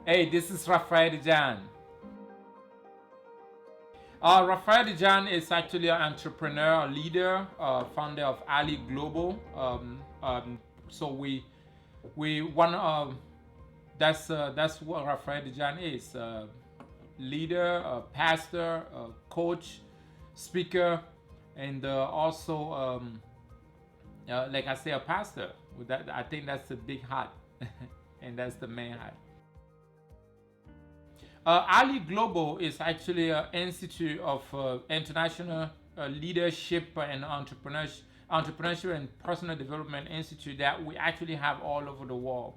Hey, this is Raphael Djine. Raphael Djine is actually an entrepreneur, a leader, founder of ILead Global. So we one that's what Raphael Djine is: leader, pastor, coach, speaker, and also like I say, a pastor. With that, I think that's the big hat, and that's the main hat. ILead Global is actually an institute of international leadership and entrepreneurship and personal development institute that we actually have all over the world.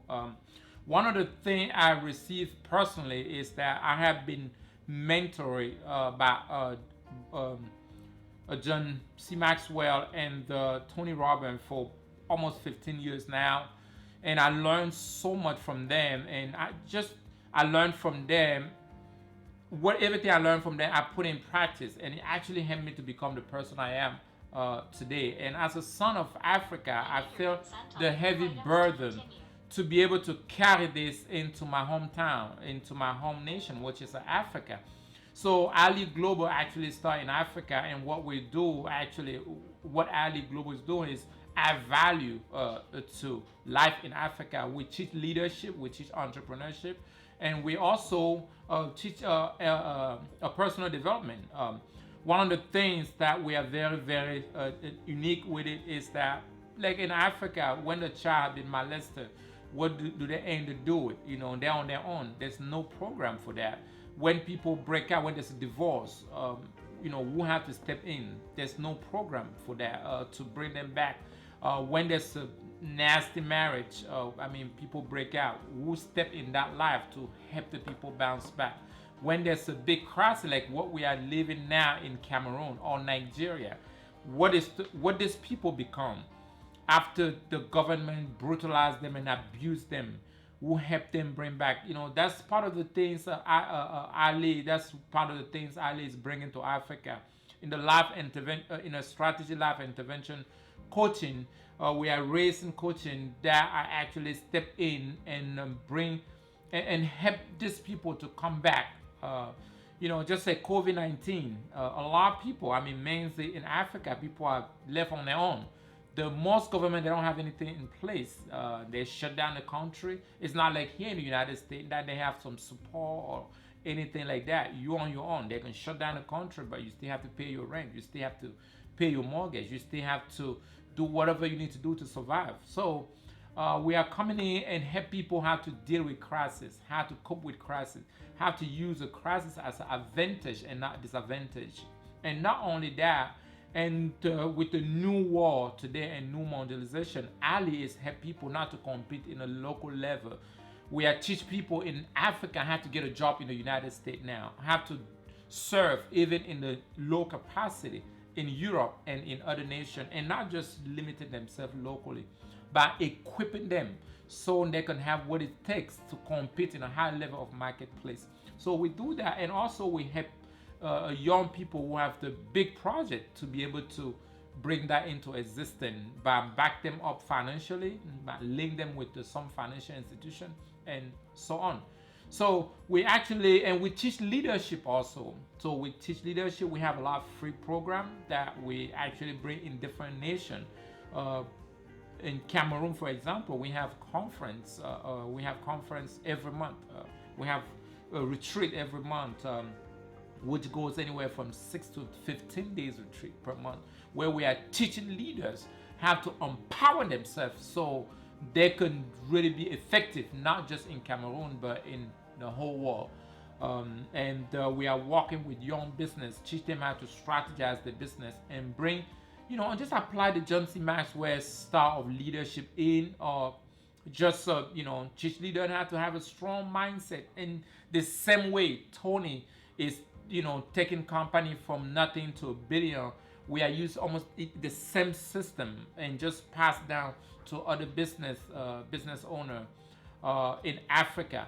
One of the things I received personally is that I have been mentored by John C. Maxwell and Tony Robbins for almost 15 years now, and I learned so much from them. And I learned from them everything I learned from them, I put in practice, and it actually helped me to become the person I am today. And as a son of Africa, I felt the heavy burden to be able to carry this into my hometown, into my home nation, which is Africa. So ILead Global actually started in Africa, and what we do actually, what ILead Global is doing is add value to life in Africa. We teach leadership, we teach entrepreneurship, and we also teach personal development. One of the things that we are very, very unique with it is that, like in Africa, when the child has been molested, what do they aim to do it? You know, they're on their own. There's no program for that. When people break out, when there's a divorce, you know, who have to step in? There's no program for that to bring them back. When there's a nasty marriage, people break out, who step in that life to help the people bounce back? When there's a big crisis like what we are living now in Cameroon or Nigeria, what does people become after the government brutalized them and abused them? Who help them bring back? You know, that's part of the things ILead. That's part of the things ILead is bringing to Africa in the in a strategy life intervention coaching. We are raising coaching that I actually step in and bring and help these people to come back. You know, just like COVID-19, a lot of people, mainly in Africa, people are left on their own. The most government, they don't have anything in place. They shut down the country. It's not like here in the United States that they have some support or anything like that. You're on your own. They can shut down the country, but you still have to pay your rent. You still have to pay your mortgage. You still have to do whatever you need to do to survive. So we are coming in and help people how to deal with crisis, how to cope with crisis, how to use a crisis as an advantage and not disadvantage. And not only that, and with the new war today and new mondialization, ILead is help people not to compete in a local level. We are teach people in Africa how to get a job in the United States now, how to serve even in the low capacity in Europe and in other nations, and not just limiting themselves locally, but equipping them so they can have what it takes to compete in a high level of marketplace. So we do that, and also we help young people who have the big project to be able to bring that into existence by back them up financially, by link them with some financial institution, and so on. So we actually, and we teach leadership also. So we teach leadership. We have a lot of free programs that we actually bring in different nations. In Cameroon, for example, we have conference. We have conference every month. We have a retreat every month, which goes anywhere from 6 to 15 days retreat per month, where we are teaching leaders how to empower themselves so they can really be effective, not just in Cameroon, but in the whole world. And we are working with young business, teach them how to strategize the business and bring, and just apply the John C. Maxwell style of leadership in, or just, teach leaders how to have a strong mindset. In the same way Tony is, taking company from nothing to a billion, we are using almost the same system and just pass down to other business owner in Africa.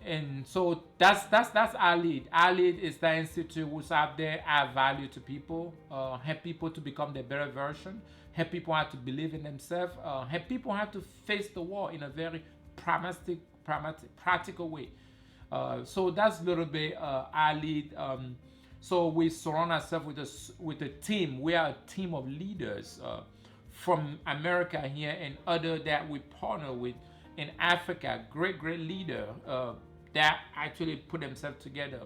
And so that's ILead. ILead is the institute who's out there, add value to people, help people to become their better version, help people how to believe in themselves, help people how to face the world in a very pragmatic, practical way. So that's a little bit ILead. So we surround ourselves with a team. We are a team of leaders from America here and other that we partner with in Africa. Great leader that actually put themselves together.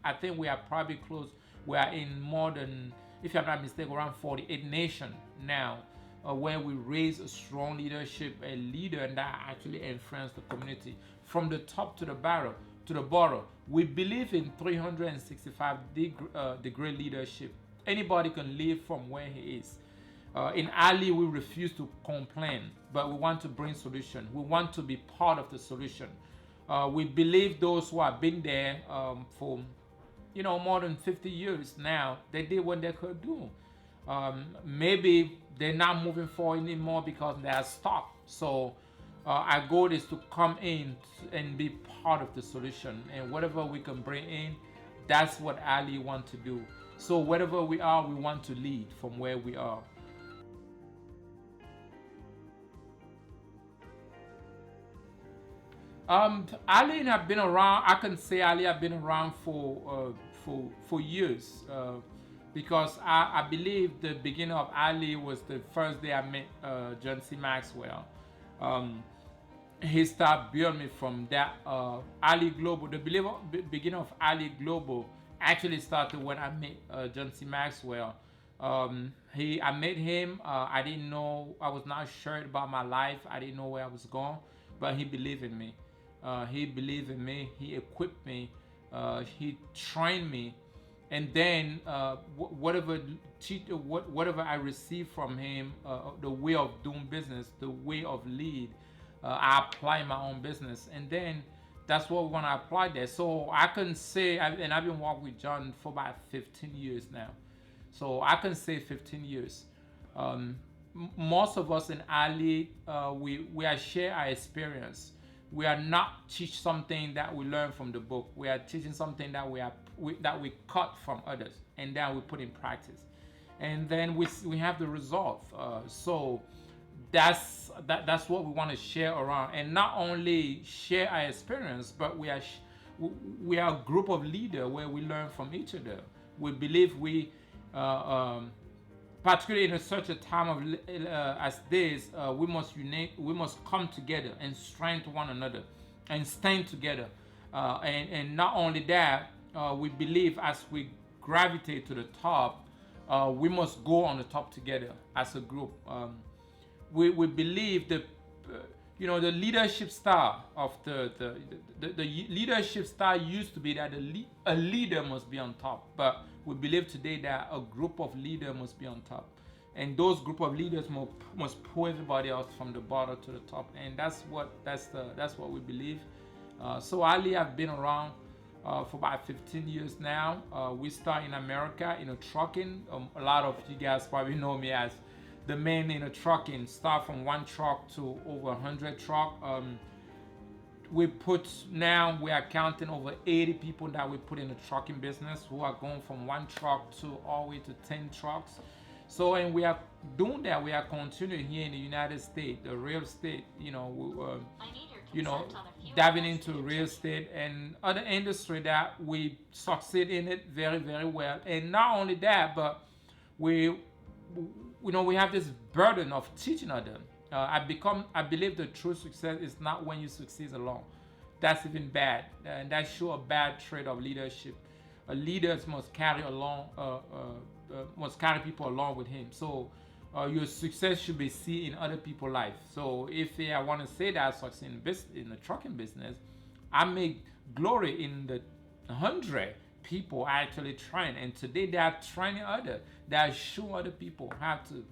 I think we are probably close. We are in more than, if I'm not mistaken, around 48 nations now, where we raise a strong leadership, a leader that actually influence the community from the top to the bottom. We believe in 365-degree leadership. Anybody can live from where he is. In ILead, we refuse to complain, but we want to bring solution. We want to be part of the solution. We believe those who have been there for more than 50 years now, they did what they could do. Maybe they're not moving forward anymore because they are stuck. So our goal is to come in and be part of the solution, and whatever we can bring in, that's what ILead want to do. So wherever we are, we want to lead from where we are. ILead have been around. I can say ILead have been around for years, because I believe the beginning of ILead was the first day I met John C. Maxwell. He started building me from that. ILead Global, the beginning of ILead Global actually started when I met John C. Maxwell. I met him. I didn't know. I was not sure about my life. I didn't know where I was going, but he believed in me. He believed in me. He equipped me. He trained me, and then whatever I received from him, the way of doing business, the way of lead, I apply in my own business, and then that's what we want to apply there. So I can say, and I've been working with John for about 15 years now. So I can say 15 years. Most of us in ILead, we are share our experience. We are not teach something that we learn from the book. We are teaching something that we cut from others, and then we put in practice, and then we have the result. So that's what we want to share around, and not only share our experience, but we are a group of leaders where we learn from each other. We believe particularly in such a time of as this, we must come together and strengthen one another and stand together. And not only that, we believe as we gravitate to the top, we must go on the top together as a group. We believe that the leadership style of the leadership style used to be that a leader must be on top, but we believe today that a group of leaders must be on top, and those group of leaders must pull everybody else from the bottom to the top, and that's what we believe. So ILead have been around for about 15 years now. We start in America in a trucking. A lot of you guys probably know me as the man in a trucking. Start from one truck to over 100 truck. We are counting over 80 people that we put in the trucking business, who are going from one truck to all the way to 10 trucks. So, and we are doing that. We are continuing here in the United States, the real estate, diving into real estate and other industry that we succeed in it very, very well. And not only that, but we have this burden of teaching others. I believe the true success is not when you succeed alone. That's even bad, and that shows a bad trait of leadership. Leaders must carry people along with him. So your success should be seen in other people's life. So if I want to say that I succeed in the trucking business, I make glory in the 100 people I actually train, and today they are training others. They are showing other people how to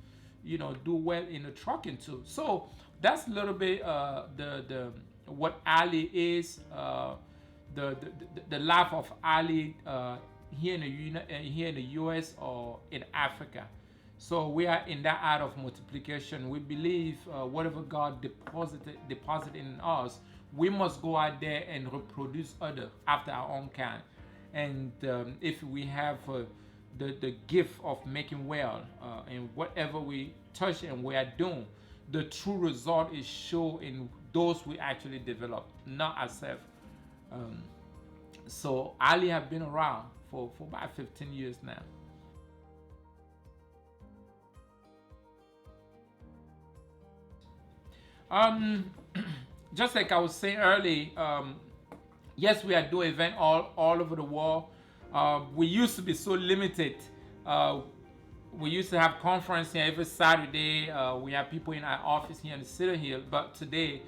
do well in the trucking too. So that's a little bit the what ILead is, the life of ILead here in the US or in Africa. So we are in that art of multiplication. We believe whatever God deposited in us, we must go out there and reproduce others after our own kind. And if we have the gift of making well, and whatever we touch and we are doing, the true result is shown in those we actually develop, not ourselves. So ILead have been around for about 15 years now. Um, just like I was saying earlier, yes, we are doing event all over the world. We used to be so limited. Uh, we used to have conference here every Saturday. We have people in our office here in the city here, but today,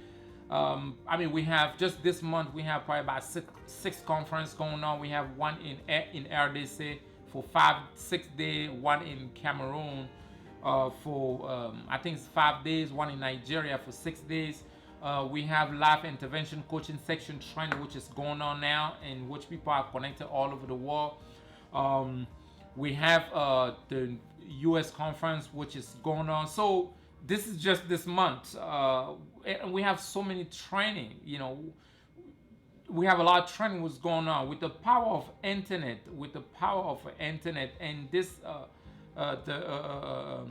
I mean, we have just this month we have probably about six conference going on. We have one in RDC for 5 6 days, one in Cameroon for I think it's 5 days, one in Nigeria for 6 days. We have live intervention coaching section training, which is going on now, in which people are connected all over the world. We have the US conference, which is going on. So this is just this month. And we have so many training, we have a lot of training what's going on with the power of internet, and this the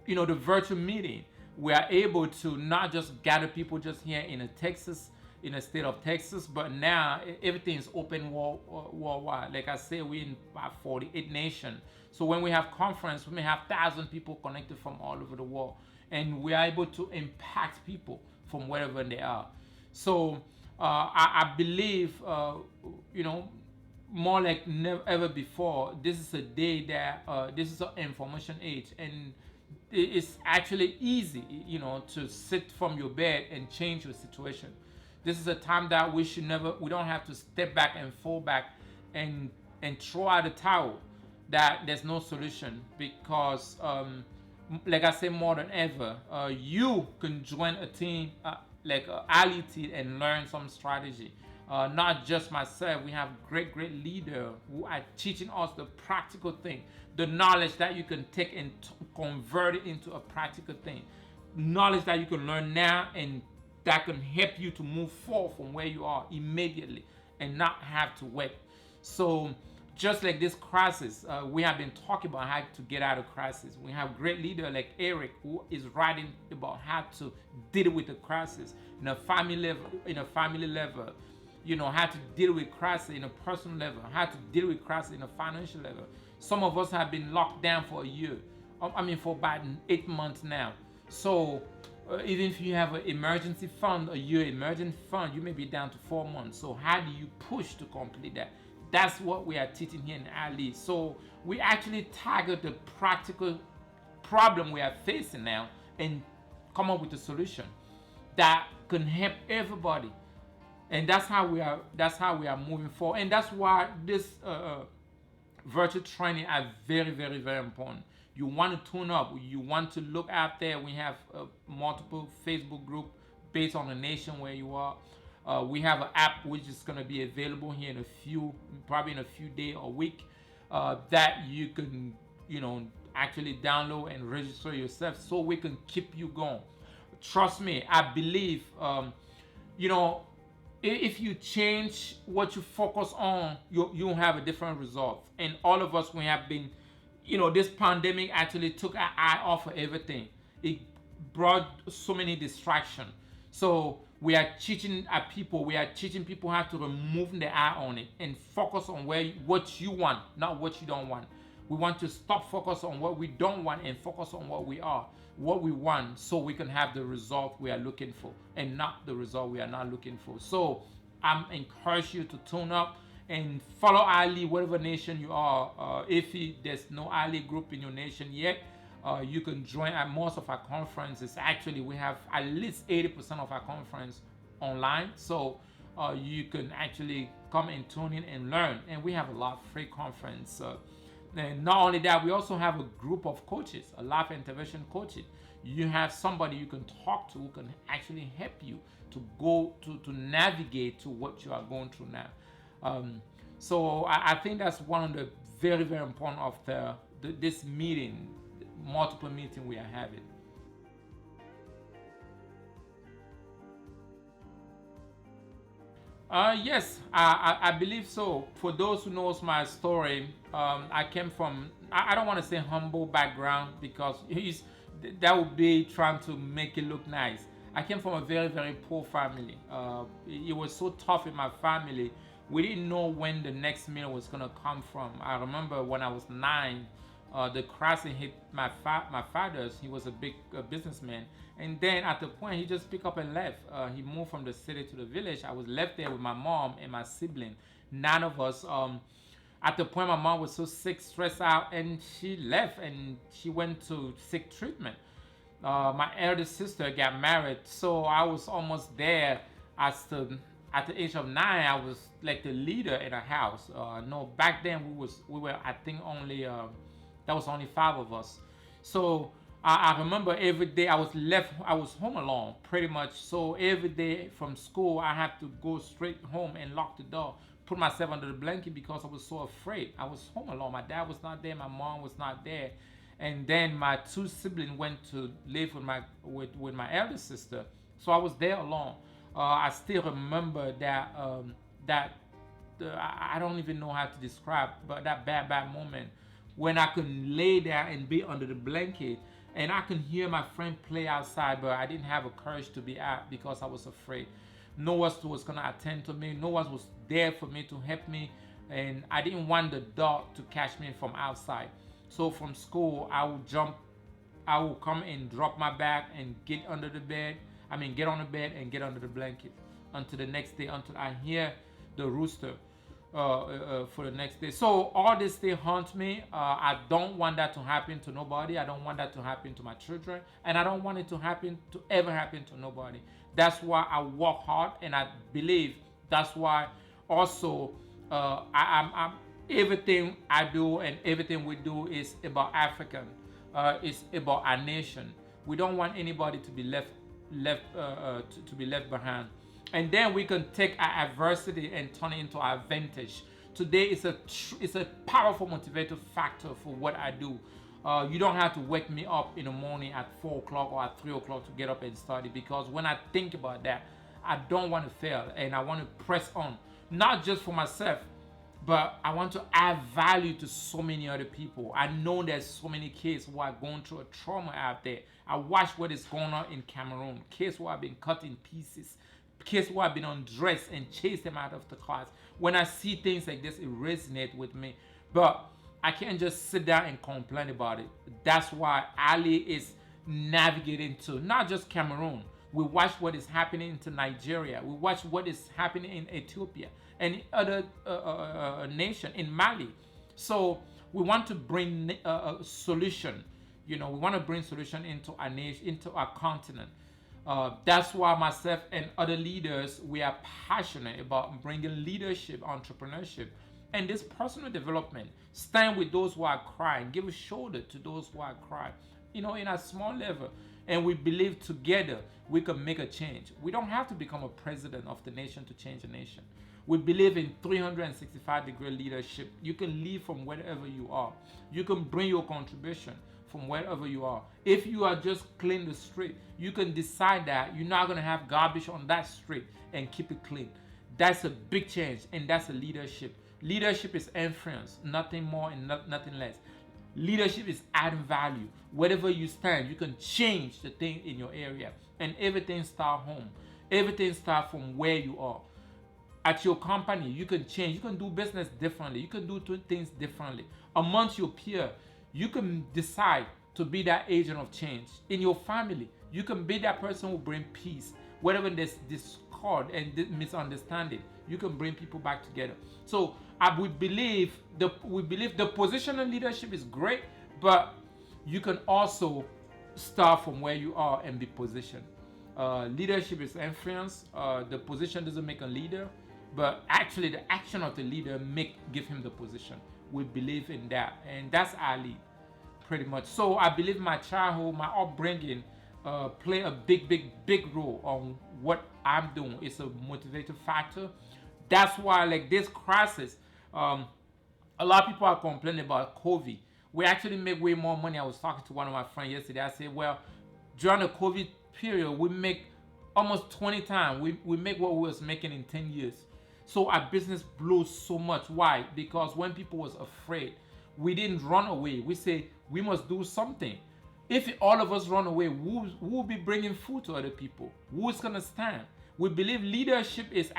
the virtual meeting. We are able to not just gather people just here in the state of Texas, but now everything is open worldwide. Like I said, we're in about 48 nations. So when we have conference, we may have 1,000 people connected from all over the world, and we are able to impact people from wherever they are. So I believe, more like never ever before, this is a day that this is an information age, and it's actually easy, to sit from your bed and change your situation. This is a time that we don't have to step back and fall back and throw out the towel. That there's no solution, because, like I say, more than ever, you can join a team like ILead and learn some strategy. Not just myself, we have great leaders who are teaching us the practical thing, the knowledge that you can take and convert it into a practical thing, knowledge that you can learn now and that can help you to move forward from where you are immediately and not have to wait. So just like this crisis, we have been talking about how to get out of crisis. We have great leader like Eric, who is writing about how to deal with the crisis in a family level, how to deal with crisis in a personal level, how to deal with crisis in a financial level. Some of us have been locked down for a year. For about 8 months now. So even if you have an emergency fund, a year emergency fund, you may be down to 4 months. So how do you push to complete that? That's what we are teaching here in ILead. So we actually target the practical problem we are facing now and come up with a solution that can help everybody. And that's how we are moving forward. And that's why this virtual training are very, very, very important. You want to tune up. You want to look out there. We have multiple Facebook group based on the nation where you are. We have an app which is going to be available here probably in a few days or week, that you can, actually download and register yourself, so we can keep you going. Trust me, I believe, if you change what you focus on, you'll have a different result. And all of us, we have been, this pandemic actually took our eye off of everything. It brought so many distractions. So we are teaching people how to remove the eye on it and focus on what you want, not what you don't want. We want to stop focus on what we don't want and focus on what we want, so we can have the result we are looking for and not the result we are not looking for. So I'm encourage you to tune up and follow ILead, whatever nation you are. If there's no ILead group in your nation yet, you can join at most of our conferences. Actually, we have at least 80% of our conference online. So you can actually come and tune in and learn. And we have a lot of free conference. And not only that, we also have a group of coaches, a life intervention coaches. You have somebody you can talk to who can actually help you to go to navigate to what you are going through now. So I think that's one of the very, very important of this meeting, multiple meeting we are having. Yes, I believe so. For those who knows my story, I came from, I don't want to say humble background, because that would be trying to make it look nice. I came from a very, very poor family. It was so tough in my family. We didn't know when the next meal was gonna come from. I remember when I was 9, the crisis hit my father's. He was a big businessman, and then at the point he just picked up and left. He moved from the city to the village. I was left there with my mom and my sibling, 9 of us. At the point, my mom was so sick, stressed out, and she left and she went to seek treatment. My eldest sister got married, so I was almost there as the at the age of 9. I was like the leader in a house. No, back then we were I think only that was only 5 of us. So I remember every day I was home alone pretty much. So every day from school I had to go straight home and lock the door, put myself under the blanket because I was so afraid. I was home alone. My dad was not there. My mom was not there. And then my 2 siblings went to live with my eldest sister. So I was there alone. I still remember that I don't even know how to describe, but that bad moment when I could lay there and be under the blanket and I could hear my friend play outside, but I didn't have a courage to be out because I was afraid. No one was gonna attend to me. No one was there for me to help me, and I didn't want the dog to catch me from outside. So from school, I would come and drop my bag and get under the bed. I mean, get on the bed and get under the blanket until the next day, until I hear the rooster for the next day. So all this thing haunts me. I don't want that to happen to nobody. I don't want that to happen to my children, and I don't want it to ever happen to nobody. That's why I work hard, and I believe that's why also I'm everything I do and everything we do is about African. It's about our nation. We don't want anybody to be to be left behind. And then we can take our adversity and turn it into our advantage. Today is it's a powerful motivator factor for what I do. You don't have to wake me up in the morning at 4 o'clock or at 3 o'clock to get up and study, because when I think about that, I don't want to fail and I want to press on, not just for myself, but I want to add value to so many other people. I know there's so many kids who are going through a trauma out there. I watch what is going on in Cameroon. Kids who have been cut in pieces. Kids who have been undressed and chased them out of the class. When I see things like this, it resonates with me. But I can't just sit down and complain about it. That's why ILead is navigating to not just Cameroon. We watch what is happening to Nigeria. We watch what is happening in Ethiopia and other nation in Mali. So we want to bring a solution. We want to bring solution into our nation, into our continent. That's why myself and other leaders, we are passionate about bringing leadership, entrepreneurship, and this personal development. Stand with those who are crying. Give a shoulder to those who are crying. In a small level. And we believe together we can make a change. We don't have to become a president of the nation to change a nation. We believe in 365-degree leadership. You can lead from wherever you are. You can bring your contribution from wherever you are. If you are just clean the street, you can decide that you're not going to have garbage on that street and keep it clean. That's a big change, and that's a leadership. Leadership is influence, nothing more and nothing less. Leadership is adding value. Wherever you stand, you can change the thing in your area, and everything starts home. Everything starts from where you are. At your company, you can change. You can do business differently. You can do things differently. Amongst your peers, you can decide to be that agent of change. In your family, you can be that person who brings peace. Wherever there's discord and misunderstanding, you can bring people back together. So we believe the positional leadership is great, but you can also start from where you are and be positioned. Leadership is influence. The position doesn't make a leader, but actually the action of the leader give him the position. We believe in that, and that's ILead, pretty much. So I believe my childhood, my upbringing, play a big role on what I'm doing. It's a motivating factor. That's why, like this crisis, a lot of people are complaining about COVID. We actually make way more money. I was talking to one of my friends yesterday. I said, well, during the COVID period, we make almost 20 times. We make what we was making in 10 years. So our business blew so much. Why? Because when people was afraid, we didn't run away. We say we must do something. If all of us run away, who will be bringing food to other people? Who's gonna stand? We believe leadership is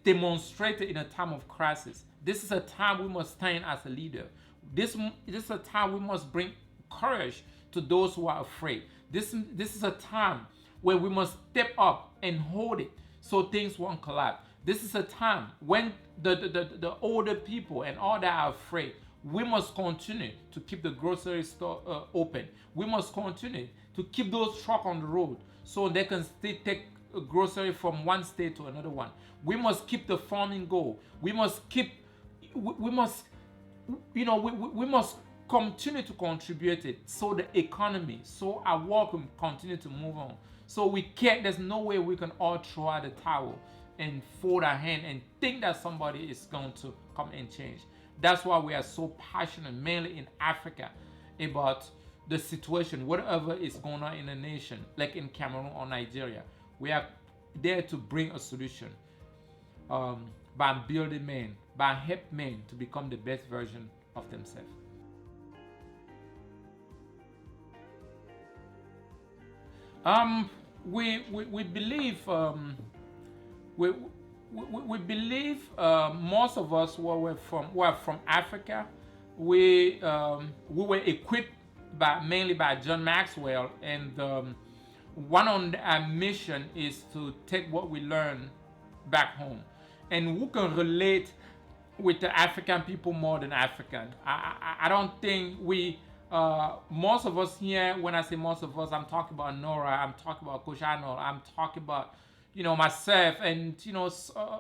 demonstrated in a time of crisis. This is a time we must stand as a leader. This is a time we must bring courage to those who are afraid. This is a time where we must step up and hold it so things won't collapse. This is a time when the older people and all that are afraid. We must continue to keep the grocery store open. We must continue to keep those trucks on the road so they can still take a grocery from one state to another one. We must keep the farming go. We must continue to contribute it so the economy, so our work can continue to move on. So there's no way we can all throw out the towel and fold our hand and think that somebody is going to come and change. That's why we are so passionate, mainly in Africa, about the situation, whatever is going on in the nation, like in Cameroon or Nigeria. We are there to bring a solution by building men, by helping men to become the best version of themselves. We believe we believe most of us who are from Africa. We were equipped mainly by John Maxwell, and one on our mission is to take what we learn back home, and who can relate with the African people more than African. I don't think most of us here, when I say most of us, I'm talking about Nora, I'm talking about Coach Arnold, I'm talking about myself, and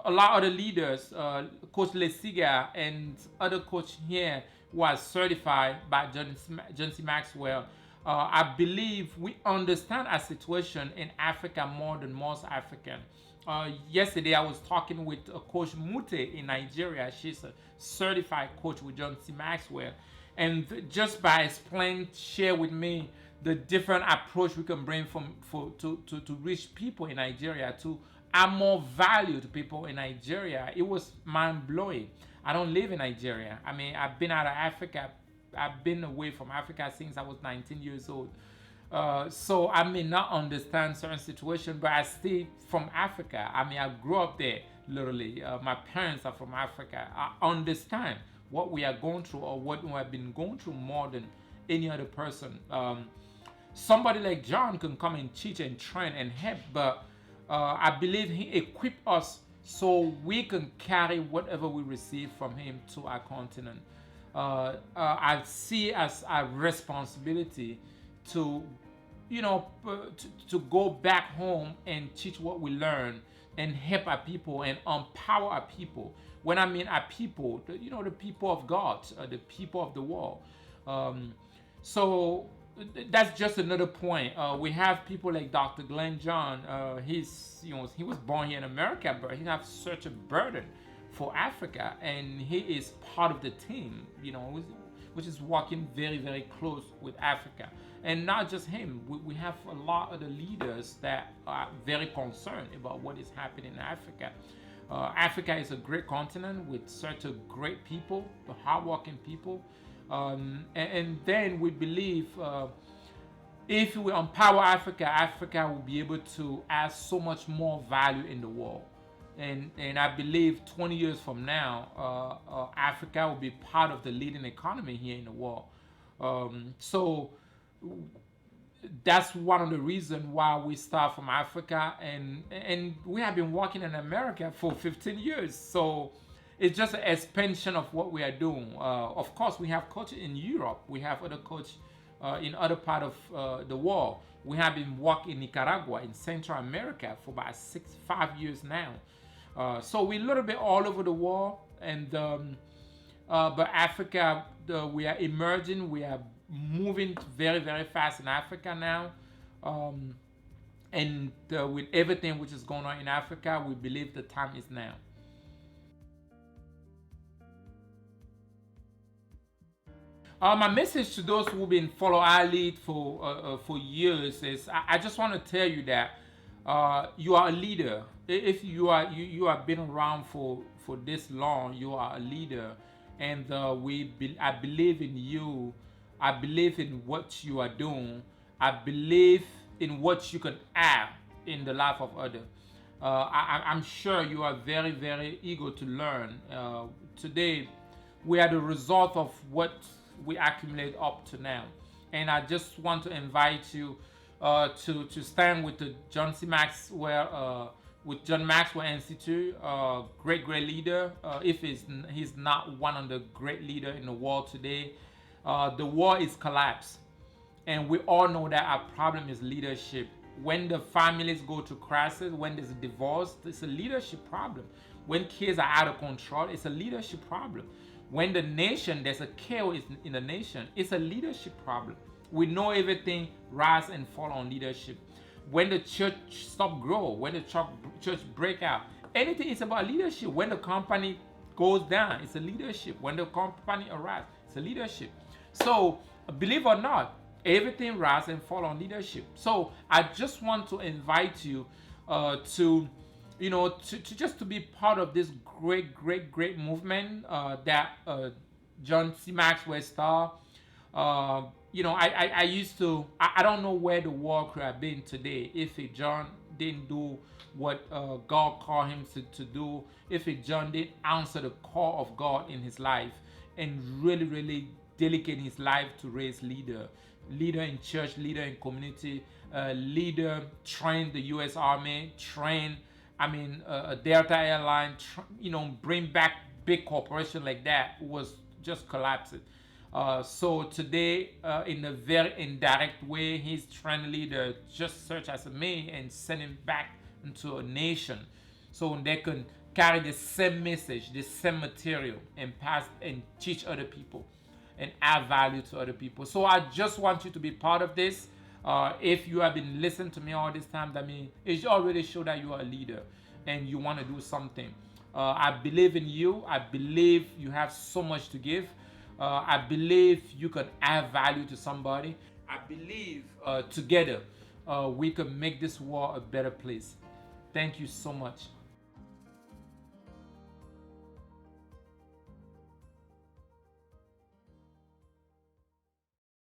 a lot of the leaders, Coach Lesiga and other coach here who are certified by John C. Maxwell. I believe we understand our situation in Africa more than most African. Yesterday I was talking with Coach Mute in Nigeria. She's a certified coach with John C. Maxwell, and just by share with me the different approach we can bring to reach people in Nigeria, to add more value to people in Nigeria. It was mind-blowing. I don't live in Nigeria. I mean, I've been out of Africa. I've been away from Africa since I was 19 years old. So I may not understand certain situations, but I stay from Africa. I mean, I grew up there, literally. My parents are from Africa. I understand what we are going through, or what we have been going through, more than any other person. Somebody like John can come and teach and train and help, but I believe he equipped us so we can carry whatever we receive from him to our continent. I see as a responsibility to go back home and teach what we learn and help our people and empower our people. When I mean our people, the people of God, the people of the world. So that's just another point. We have people like Dr. Glenn John. He was born here in America, but he has such a burden for Africa, and he is part of the team, which is working very, very close with Africa. And not just him, we have a lot of the leaders that are very concerned about what is happening in Africa. Africa is a great continent with such a great people, hardworking people. And then we believe if we empower Africa, Africa will be able to add so much more value in the world. And I believe 20 years from now, Africa will be part of the leading economy here in the world. So that's one of the reasons why we start from Africa, and we have been working in America for 15 years. So it's just an expansion of what we are doing. Of course, we have coaches in Europe. We have other coaches in other part of the world. We have been working in Nicaragua, in Central America for about 5 years now. So we're a little bit all over the world, and but Africa, we are emerging. We are moving very, very fast in Africa now, and with everything which is going on in Africa, we believe the time is now. My message to those who've been following ILead for years is I just want to tell you that you are a leader. If you have been around for this long, you are a leader, and I believe in you I believe in what you are doing. I believe in what you can add in the life of others. I'm sure you are very, very eager to learn. Today, we are the result of what we accumulate up to now. And I just want to invite you to stand with the John C. Maxwell, with John Maxwell Institute, great leader. If he's not one of the great leader in the world today, the world is collapsed, and we all know that our problem is leadership. When the families go to crisis, when there's a divorce, it's a leadership problem. When kids are out of control, it's a leadership problem. When the nation, there's a chaos in the nation, it's a leadership problem. We know everything rise and fall on leadership. When the church stop grow, when the church break out, anything is about leadership. When the company goes down, it's a leadership. When the company arrives, it's a leadership. So believe or not, everything rise and fall on leadership. So I just want to invite you to just to be part of this great movement that John C. Maxwell started. I used to, I don't know where the world could have been today if John didn't do what God called him to do, if John didn't answer the call of God in his life and really dedicate his life to raise leader in church, leader in community, leader, train the U.S. Army, train, Delta Airline, bring back big corporation like that was just collapsing. So today, in a very indirect way, he's trying to lead just search as a me and send him back into a nation, so they can carry the same message, the same material, and pass and teach other people, and add value to other people. So I just want you to be part of this. If you have been listening to me all this time, that means it already shows that you are a leader and you want to do something. I believe in you. I believe you have so much to give. I believe you can add value to somebody. I believe together we can make this world a better place. Thank you so much.